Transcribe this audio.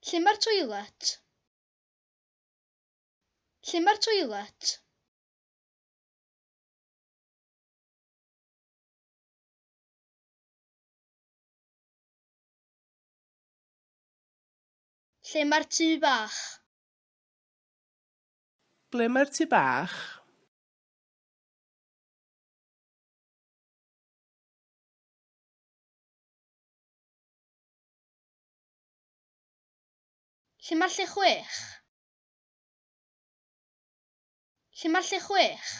Lle mae'r toilet? Lle mae'r toilet? Lle mae'r tŷ bach? Ble mae'r tŷ bach? Lle mae'r lle 6? Lle mae'r lle 6?